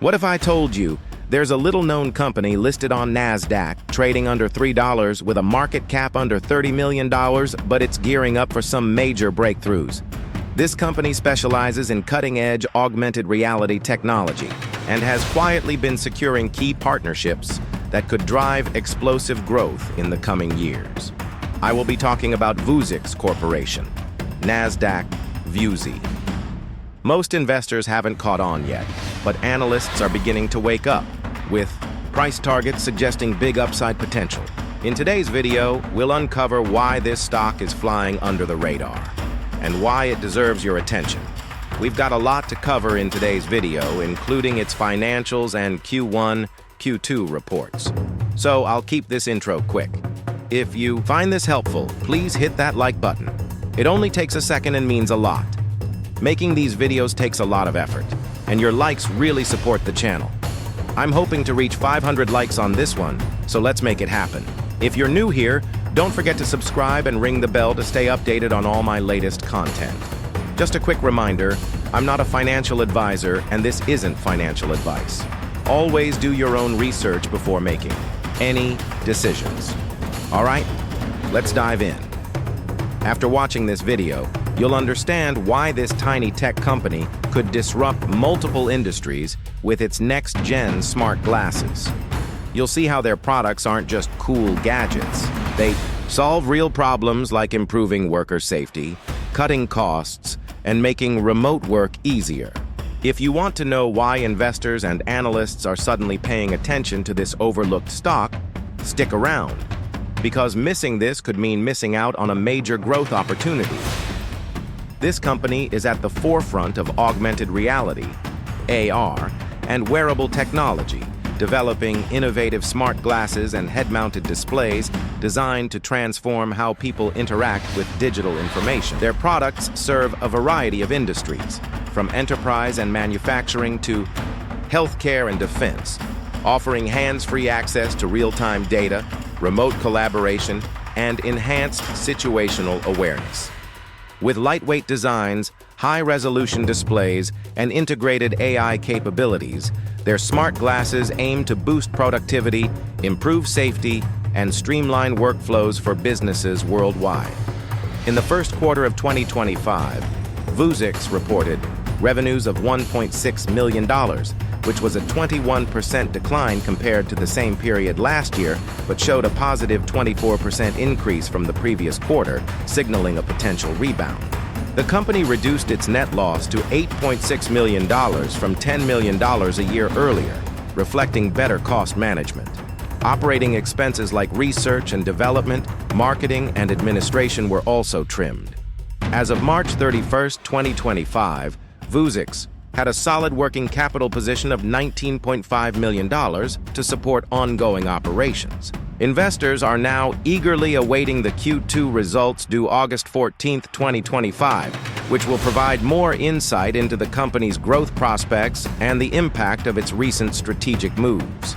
What if I told you there's a little-known company listed on NASDAQ, trading under $3 with a market cap under $30 million, but it's gearing up for some major breakthroughs? This company specializes in cutting-edge augmented reality technology and has quietly been securing key partnerships that could drive explosive growth in the coming years. I will be talking about Vuzix Corporation, NASDAQ VUSI. Most investors haven't caught on yet, but analysts are beginning to wake up, with price targets suggesting big upside potential. In today's video, we'll uncover why this stock is flying under the radar and why it deserves your attention. We've got a lot to cover in today's video, including its financials and Q1, Q2 reports. So I'll keep this intro quick. If you find this helpful, please hit that like button. It only takes a second and means a lot. Making these videos takes a lot of effort, and your likes really support the channel. I'm hoping to reach 500 likes on this one, so let's make it happen. If you're new here, don't forget to subscribe and ring the bell to stay updated on all my latest content. Just a quick reminder, I'm not a financial advisor, and this isn't financial advice. Always do your own research before making any decisions. All right, let's dive in. After watching this video, you'll understand why this tiny tech company could disrupt multiple industries with its next-gen smart glasses. You'll see how their products aren't just cool gadgets. They solve real problems like improving worker safety, cutting costs, and making remote work easier. If you want to know why investors and analysts are suddenly paying attention to this overlooked stock, stick around, because missing this could mean missing out on a major growth opportunity. This company is at the forefront of augmented reality, AR, and wearable technology, developing innovative smart glasses and head-mounted displays designed to transform how people interact with digital information. Their products serve a variety of industries, from enterprise and manufacturing to healthcare and defense, offering hands-free access to real-time data, remote collaboration, and enhanced situational awareness. With lightweight designs, high-resolution displays, and integrated AI capabilities, their smart glasses aim to boost productivity, improve safety, and streamline workflows for businesses worldwide. In the first quarter of 2025, Vuzix reported revenues of $1.6 million, which was a 21% decline compared to the same period last year, but showed a positive 24% increase from the previous quarter, signaling a potential rebound. The company reduced its net loss to $8.6 million from $10 million a year earlier, reflecting better cost management. Operating expenses like research and development, marketing, and administration were also trimmed. As of March 31, 2025, Vuzix had a solid working capital position of $19.5 million to support ongoing operations. Investors are now eagerly awaiting the Q2 results due August 14, 2025, which will provide more insight into the company's growth prospects and the impact of its recent strategic moves.